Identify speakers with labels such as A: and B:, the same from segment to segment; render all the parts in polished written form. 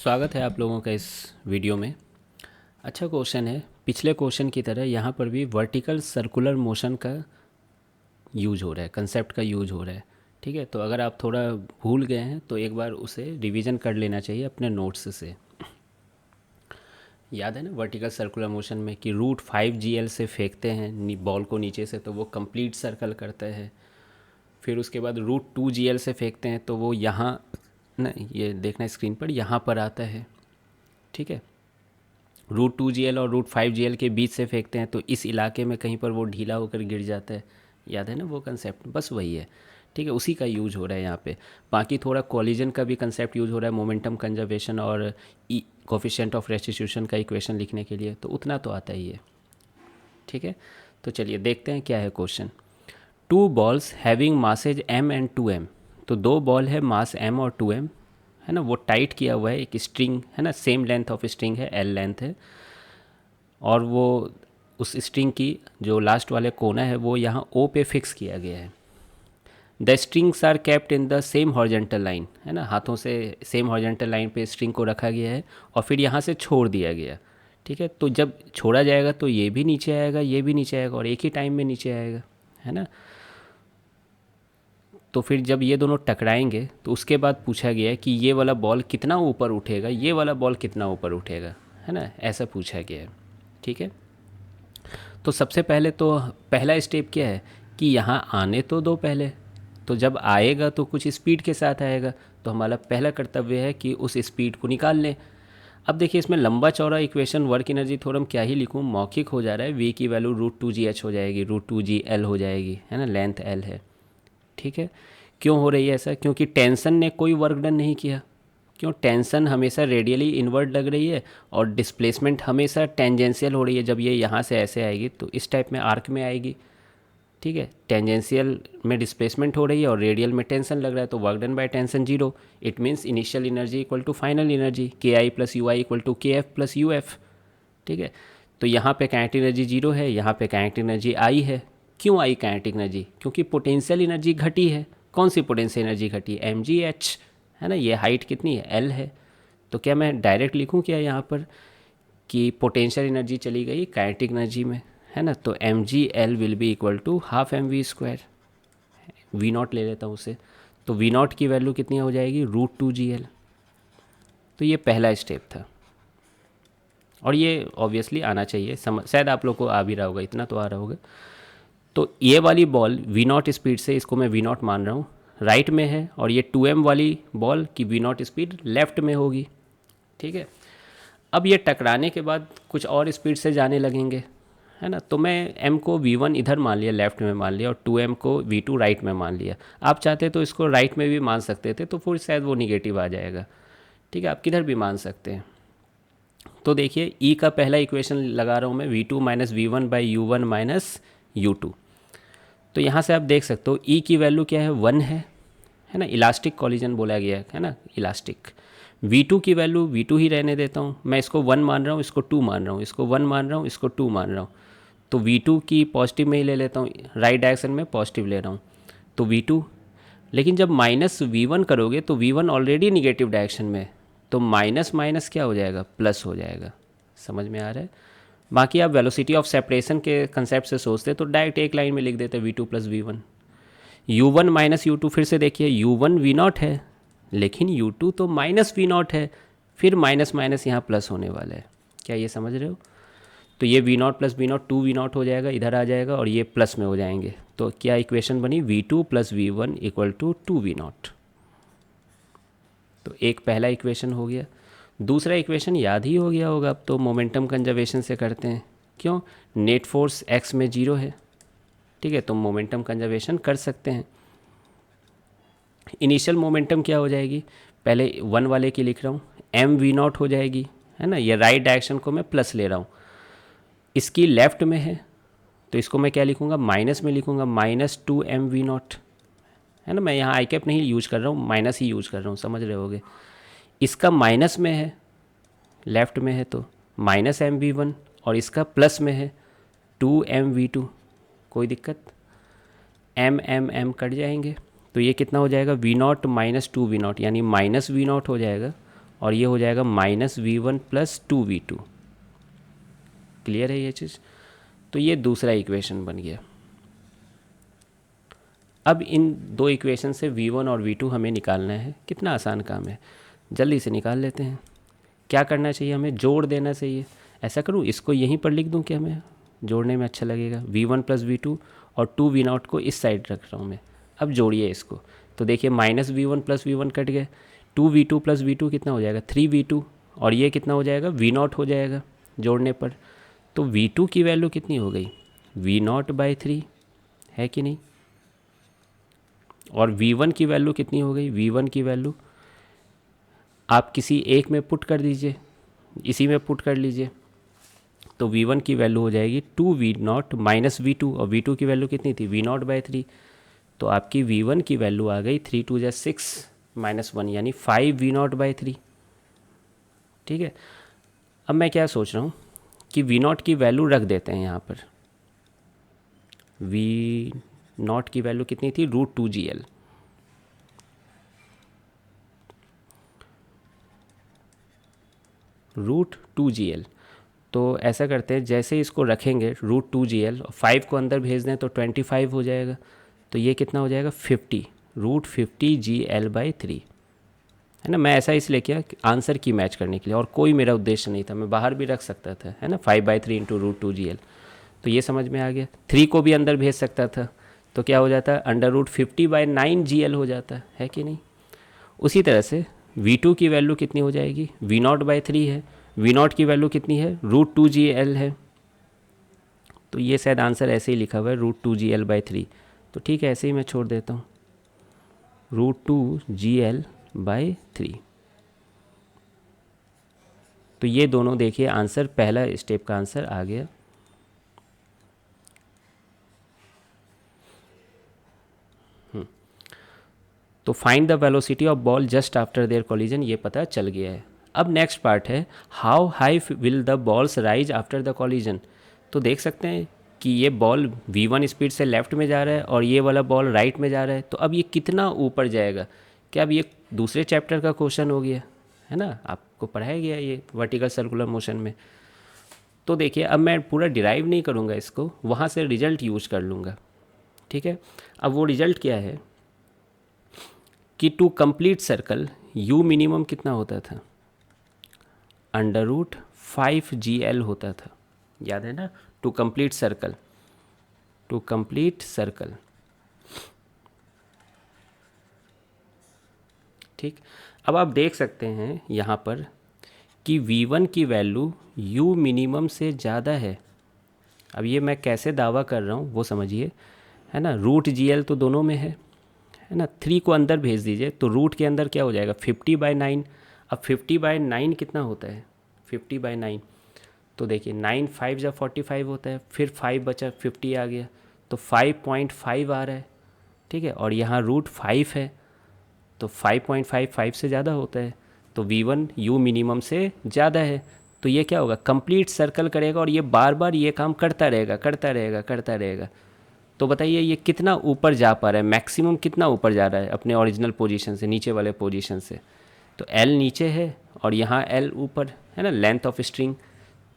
A: स्वागत है आप लोगों का इस वीडियो में। अच्छा क्वेश्चन है। पिछले क्वेश्चन की तरह यहाँ पर भी वर्टिकल सर्कुलर मोशन का यूज हो रहा है, कंसेप्ट का यूज हो रहा है। ठीक है, तो अगर आप थोड़ा भूल गए हैं तो एक बार उसे रिवीजन कर लेना चाहिए अपने नोट्स से। याद है ना वर्टिकल सर्कुलर मोशन में कि √5 GL से फेंकते हैं बॉल को नीचे से तो वो कंप्लीट सर्कल करता है। फिर उसके बाद √2 GL से फेंकते हैं तो वो यहाँ ना, ये देखना स्क्रीन पर, यहाँ पर आता है। ठीक है, √2 GL और √5 GL के बीच से फेंकते हैं तो इस इलाके में कहीं पर वो ढीला होकर गिर जाता है। याद है ना वो कंसेप्ट, बस वही है। ठीक है, उसी का यूज हो रहा है यहाँ पे। बाकी थोड़ा कॉलिजन का भी कंसेप्ट यूज हो रहा है, मोमेंटम कंजर्वेशन और कोफिशिएंट ऑफ रेस्टिट्यूशन का इक्वेशन लिखने के लिए, तो उतना तो आता ही है। ठीक है, तो चलिए देखते हैं क्या है question. 2 balls having masses m and 2m। तो 2 बॉल है, मास m और 2m है ना, वो टाइट किया हुआ है, एक स्ट्रिंग है ना, सेम लेंथ ऑफ स्ट्रिंग है, l लेंथ है, और वो उस स्ट्रिंग की जो लास्ट वाले कोना है वो यहाँ O पे फिक्स किया गया है। The strings are kept in the same horizontal line, है ना, हाथों से सेम हॉरिजेंटल लाइन पे स्ट्रिंग को रखा गया है और फिर यहाँ से छोड़ दिया गया। ठीक है, तो जब छोड़ा जाएगा तो ये भी नीचे आएगा, ये भी नीचे आएगा और एक ही टाइम में नीचे आएगा, है ना। तो फिर जब ये दोनों टकराएंगे तो उसके बाद पूछा गया है कि ये वाला बॉल कितना ऊपर उठेगा, ये वाला बॉल कितना ऊपर उठेगा, है ना, ऐसा पूछा गया है। ठीक है, तो सबसे पहले तो पहला स्टेप क्या है कि यहाँ आने तो दो पहले। तो जब आएगा तो कुछ स्पीड के साथ आएगा, तो हमारा पहला कर्तव्य है कि उस स्पीड को निकाल लें। अब देखिए इसमें लंबा चौड़ा इक्वेशन वर्क एनर्जी थ्योरम क्या ही लिखूँ, मौखिक हो जा रहा है। वी की वैल्यू √2GH हो जाएगी, √2GL हो जाएगी, है ना, लेंथ L है। ठीक है, क्यों हो रही है ऐसा? क्योंकि टेंशन ने कोई वर्क डन नहीं किया। क्यों? टेंशन हमेशा रेडियली इनवर्ट लग रही है और डिस्प्लेसमेंट हमेशा टेंजेंशियल हो रही है। जब ये यहाँ से ऐसे आएगी तो इस टाइप में आर्क में आएगी। ठीक है, टेंजेंशियल में डिस्प्लेसमेंट हो रही है और रेडियल में टेंशन लग रहा है, तो work done by tension 0। It means initial energy equal to final energy, KI + UI equal to KF + UF। ठीक है, तो यहाँ पे काइनेटिक एनर्जी 0 है, यहाँ पे काइनेटिक एनर्जी I है। क्यों आई काइनेटिक एनर्जी? क्योंकि पोटेंशियल एनर्जी घटी है। कौन सी पोटेंशियल एनर्जी घटी? mgh, है ना। ये हाइट कितनी है? L है। तो क्या मैं डायरेक्ट लिखूँ क्या यहाँ पर कि पोटेंशियल एनर्जी चली गई काइनेटिक एनर्जी में, है ना। तो mgl will be equal to ½ mv²। V0 ले लेता हूँ उसे, तो V0 की वैल्यू कितनी हो जाएगी? √2GL। तो ये पहला स्टेप था और ये ऑब्वियसली आना चाहिए, शायद आप लोग को आ भी रहा होगा, इतना तो आ रहा होगा। तो ये वाली बॉल V0 स्पीड से, इसको मैं V0 मान रहा हूँ, राइट में है, और ये 2m वाली बॉल की V0 स्पीड लेफ्ट में होगी। ठीक है, अब ये टकराने के बाद कुछ और स्पीड से जाने लगेंगे, है ना। तो मैं m को V1 इधर मान लिया, लेफ्ट में मान लिया, और 2m को V2 राइट में मान लिया। आप चाहते तो इसको राइट में भी मान सकते थे, तो फिर शायद वो निगेटिव आ जाएगा। ठीक है, आप किधर भी मान सकते हैं। तो देखिए E का पहला इक्वेशन लगा रहा हूँ मैं, V2 - V1/U1 - U2। तो यहाँ से आप देख सकते हो E की वैल्यू क्या है? 1 है ना। इलास्टिक कॉलिजन बोला गया है ना, इलास्टिक। V2 की वैल्यू V2 ही रहने देता हूँ मैं, इसको 1 मान रहा हूँ, इसको 2 मान रहा हूँ, इसको 1 मान रहा हूँ, इसको 2 मान रहा हूँ। तो V2 की पॉजिटिव में ही ले लेता हूँ, राइट डायरेक्शन में पॉजिटिव ले रहा हूँ, तो V2। लेकिन जब -V1 करोगे तो V1 ऑलरेडी निगेटिव डायरेक्शन में, तो माइनस माइनस क्या हो जाएगा? प्लस हो जाएगा। समझ में आ रहा है? बाकी आप वेलोसिटी ऑफ सेपरेशन के कंसेप्ट से सोचते तो डायरेक्ट एक लाइन में लिख देते V2 + V1। U1 - U2, फिर से देखिए U1 V0 है, लेकिन U2 तो -V0 है, फिर माइनस माइनस यहाँ प्लस होने वाला है। क्या ये समझ रहे हो? तो ये V0 + V0 2V0 हो जाएगा, इधर आ जाएगा, और ये प्लस में हो जाएंगे। तो क्या इक्वेशन बनी? V2 + V1 = 2V0। तो एक पहला इक्वेशन हो गया। दूसरा इक्वेशन याद ही हो गया होगा अब तो, मोमेंटम कंजर्वेशन से करते हैं। क्यों? नेट फोर्स x में 0 है। ठीक है, तो मोमेंटम कंजर्वेशन कर सकते हैं। इनिशियल मोमेंटम क्या हो जाएगी? पहले 1 वाले की लिख रहा हूँ, mV0 हो जाएगी, है ना। ये राइट डायरेक्शन को मैं प्लस ले रहा हूँ, इसकी लेफ्ट में है, तो इसको मैं क्या लिखूँगा? माइनस में लिखूँगा, -2mV0, है ना। मैं यहाँ आई कैप नहीं यूज कर रहा हूँ, माइनस ही यूज कर रहा हूँ, समझ रहे होगे। इसका माइनस में है, लेफ्ट में है, तो -mV1, और इसका प्लस में है 2mV2। कोई दिक्कत? m कट जाएंगे, तो ये कितना हो जाएगा? V0 - 2V0, यानी -V0 हो जाएगा, और ये हो जाएगा -v1 प्लस 2v2। क्लियर है ये चीज़? तो ये दूसरा इक्वेशन बन गया। अब इन दो इक्वेशन से v1 और v2 हमें निकालना है। कितना आसान काम है, जल्दी से निकाल लेते हैं। क्या करना चाहिए, हमें जोड़ देना चाहिए। ऐसा करूँ, इसको यहीं पर लिख दूँ कि हमें जोड़ने में अच्छा लगेगा। v1 प्लस v2 और 2v0 को इस साइड रख रहा हूँ मैं। अब जोड़िए इसको, तो देखिए -v1 प्लस v1 कट गए, 2v2 प्लस v2 कितना हो जाएगा 3v2, और ये कितना हो जाएगा v0 हो जाएगा जोड़ने पर। तो v2 की वैल्यू कितनी हो गई v0/3, है कि नहीं? और v1 की वैल्यू कितनी हो गई, v1 की वैल्यू आप किसी एक में पुट कर दीजिए, इसी में पुट कर लीजिए। तो v1 की वैल्यू हो जाएगी 2v0 माइनस v2, और v2 की वैल्यू कितनी थी v0/3। तो आपकी v1 की वैल्यू आ गई 3 2 6 -1 यानी 5v0/3। ठीक है, अब मैं क्या सोच रहा हूँ कि v0 की वैल्यू रख देते हैं यहाँ पर। v0 की वैल्यू कितनी थी √2gl। √2gl। तो ऐसा करते हैं, जैसे इसको रखेंगे √2gl, 5 को अंदर भेज दें तो 25 हो जाएगा। तो ये कितना हो जाएगा 50, √50gl/3, है ना। मैं ऐसा इसलिए किया कि आंसर की मैच करने के लिए, और कोई मेरा उद्देश्य नहीं था, मैं बाहर भी रख सकता था, है ना, 5/3 इंटू √2gl। तो ये समझ में आ गया। 3 को भी अंदर भेज सकता था, तो क्या हो जाता है √50/9gl हो जाता है कि नहीं। उसी तरह से v2 की वैल्यू कितनी हो जाएगी, v0/3 है, v0 की वैल्यू कितनी है √2gl है। तो ये शायद आंसर ऐसे ही लिखा हुआ है √2gl/3। तो ठीक है, ऐसे ही मैं छोड़ देता हूँ √2gl/3। तो ये दोनों देखिए आंसर, पहला स्टेप का आंसर आ गया। तो find the velocity of ball just after their collision, ये पता चल गया है। अब नेक्स्ट पार्ट है how high will the balls rise after the collision. तो देख सकते हैं कि ये बॉल v1 स्पीड से लेफ्ट में जा रहा है और ये वाला बॉल राइट में जा रहा है, तो अब ये कितना ऊपर जाएगा। क्या अब ये दूसरे चैप्टर का क्वेश्चन हो गया, है ना, आपको पढ़ाया गया ये वर्टिकल सर्कुलर मोशन में। तो देखिए अब मैं पूरा डिराइव नहीं करूँगा इसको, वहाँ से रिजल्ट यूज कर लूँगा। ठीक है, अब वो रिजल्ट क्या है कि to complete circle u minimum कितना होता था √5gl होता था, याद है ना। टू कंप्लीट सर्कल, ठीक। अब आप देख सकते हैं यहाँ पर कि v1 की वैल्यू u मिनिमम से ज़्यादा है। अब ये मैं कैसे दावा कर रहा हूँ वो समझिए, है ना। √gl तो दोनों में है ना। 3 को अंदर भेज दीजिए तो रूट के अंदर क्या हो जाएगा 50/9। अब 50/9 कितना होता है 50/9, तो देखिए 9 5 जा 45 होता है, फिर 5 बचा 50 आ गया, तो 5.5 आ रहा है। ठीक है, और यहाँ √5 है, तो 5.5 5 से ज़्यादा होता है, तो v1 u मिनिमम से ज़्यादा है। तो ये क्या होगा, कंप्लीट सर्कल करेगा और ये बार बार ये काम करता रहेगा। तो बताइए ये कितना ऊपर जा पा रहा है, मैक्सिमम कितना ऊपर जा रहा है अपने ओरिजिनल पोजीशन से, नीचे वाले पोजीशन से। तो L नीचे है और यहाँ L ऊपर है ना, लेंथ ऑफ स्ट्रिंग।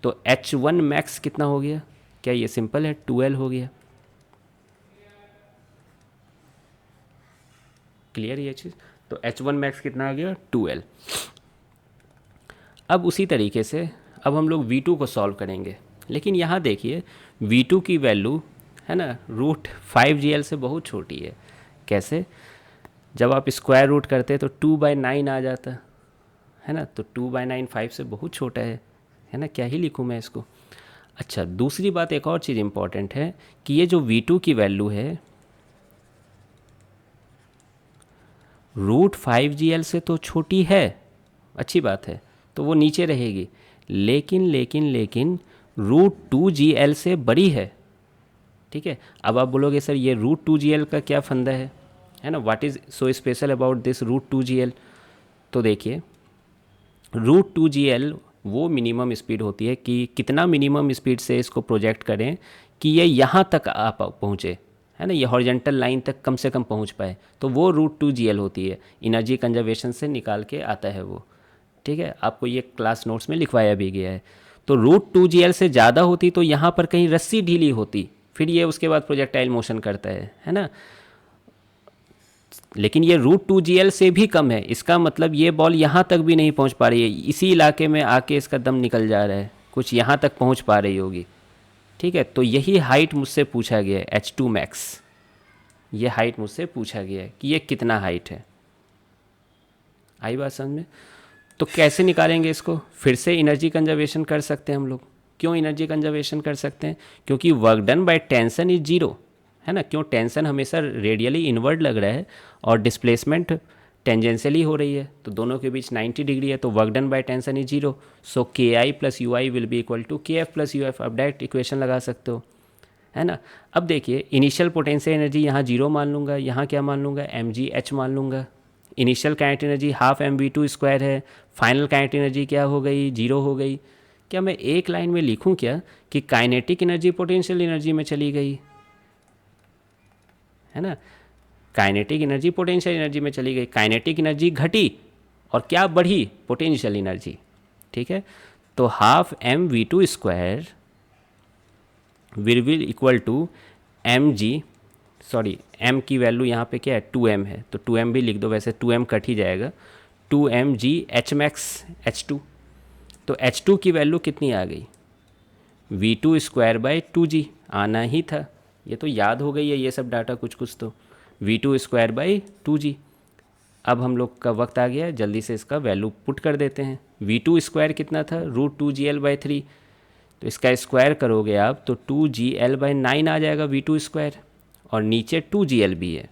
A: तो H1 मैक्स कितना हो गया, क्या ये सिंपल है 2L हो गया। क्लियर ये चीज़। तो H1 मैक्स कितना आ गया 2L। अब उसी तरीके से अब हम लोग V2 को सॉल्व करेंगे, लेकिन यहाँ देखिए V2 की वैल्यू है ना √5gl से बहुत छोटी है। कैसे, जब आप स्क्वायर रूट करते हैं तो 2/9 आ जाता है ना, तो 2/9 5 से बहुत छोटा है ना, क्या ही लिखूँ मैं इसको। अच्छा, दूसरी बात एक और चीज़ इम्पॉर्टेंट है कि ये जो v2 की वैल्यू है √5gl से तो छोटी है, अच्छी बात है, तो वो नीचे रहेगी, लेकिन √2gl से बड़ी है। ठीक है, अब आप बोलोगे सर ये √2gl का क्या फंदा है ना, what is so special about this √2gl। तो देखिए √2gl वो मिनिमम स्पीड होती है कि कितना मिनिमम स्पीड से इसको प्रोजेक्ट करें कि ये यहाँ तक आ पहुँचे, है ना, ये हॉरिजॉन्टल लाइन तक कम से कम पहुँच पाए, तो वो √2gl होती है। एनर्जी कंजर्वेशन से निकाल के आता है वो। ठीक है, आपको ये क्लास नोट्स में लिखवाया भी गया है। तो √2gl से ज़्यादा होती तो यहाँ पर कहीं रस्सी ढीली होती, फिर ये उसके बाद प्रोजेक्टाइल मोशन करता है ना। लेकिन ये √2gl से भी कम है, इसका मतलब ये बॉल यहाँ तक भी नहीं पहुँच पा रही है, इसी इलाके में आके इसका दम निकल जा रहा है, कुछ यहाँ तक पहुँच पा रही होगी। ठीक है, तो यही हाइट मुझसे पूछा गया है, H2 मैक्स। ये हाइट मुझसे पूछा गया है कि ये कितना हाइट है। आई बात समझ में? तो कैसे निकालेंगे इसको? फिर से एनर्जी कंजर्वेशन कर सकते हैं हम लोग। क्यों एनर्जी कंजर्वेशन कर सकते हैं? क्योंकि work done by tension is zero, है ना। क्यों? टेंशन हमेशा रेडियली इनवर्ड लग रहा है और डिस्प्लेसमेंट टेंजेंशियली हो रही है, तो दोनों के बीच 90 डिग्री है, तो work done by tension is zero. So K I plus U I will be equal to K F plus U F. अब डायरेक्ट इक्वेशन लगा सकते हो, है ना। अब देखिए, इनिशियल पोटेंशियल एनर्जी यहाँ जीरो मान लूँगा, यहाँ क्या मान लूँगा, एम जी एच मान लूँगा। Initial kinetic energy half M V two square है, फाइनल काइनेटिक एनर्जी क्या हो गई, जीरो हो गई। क्या मैं एक लाइन में लिखूं क्या कि काइनेटिक एनर्जी पोटेंशियल एनर्जी में चली गई, है ना। काइनेटिक एनर्जी पोटेंशियल एनर्जी में चली गई, काइनेटिक एनर्जी घटी और क्या बढ़ी, पोटेंशियल एनर्जी। ठीक है, तो half M V two square will equal to M G, sorry m की वैल्यू यहाँ पे क्या है, 2m है, तो 2m भी लिख दो, वैसे 2m कट ही जाएगा, 2m g h max h2। तो h2 की वैल्यू कितनी आ गई, v2 स्क्वायर बाई 2g आना ही था, ये तो याद हो गई है ये सब डाटा कुछ कुछ। तो v2 स्क्वायर बाई 2g। अब हम लोग का वक्त आ गया है, जल्दी से इसका वैल्यू पुट कर देते हैं। v2 स्क्वायर कितना था, √2gl/3, तो इसका स्क्वायर करोगे आप तो 2gl/9 आ जाएगा v2 स्क्वायर, और नीचे 2gl भी है।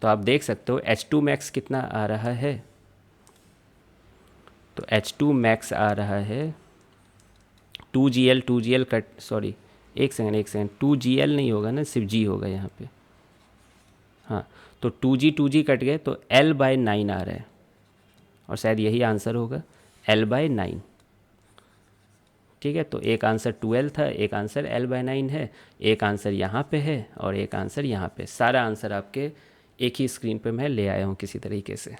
A: तो आप देख सकते हो H2 मैक्स कितना आ रहा है, तो H2 मैक्स आ रहा है 2gl कट, सॉरी एक सेकेंड 2gl नहीं होगा ना, सिर्फ g होगा यहाँ पे। हाँ, तो 2g कट गए तो l/9 आ रहा है, और शायद यही आंसर होगा, l/9। ठीक है, तो एक आंसर 12 था, एक आंसर l/9 है, एक आंसर यहाँ पे है और एक आंसर यहाँ पे। सारा आंसर आपके एक ही स्क्रीन पे मैं ले आया हूँ किसी तरीके से।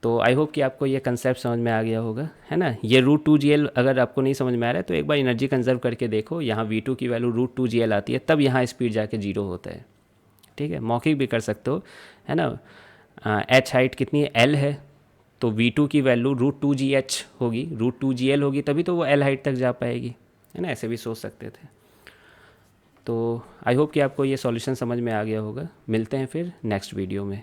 A: तो आई होप कि आपको ये कंसेप्ट समझ में आ गया होगा, है ना। ये √2gl अगर आपको नहीं समझ में आ रहा है तो एक बार एनर्जी कंजर्व करके देखो, यहाँ v2 की वैल्यू √2gl आती है, तब यहाँ स्पीड जाके जीरो होता है। ठीक है, मौखिक भी कर सकते हो, है ना। h हाइट कितनी है, l है, तो v2 की वैल्यू √2gh होगी, √2gl होगी, तभी तो वो l हाइट तक जा पाएगी, है ना। ऐसे भी सोच सकते थे। तो आई होप कि आपको ये सॉल्यूशन समझ में आ गया होगा। मिलते हैं फिर नेक्स्ट वीडियो में।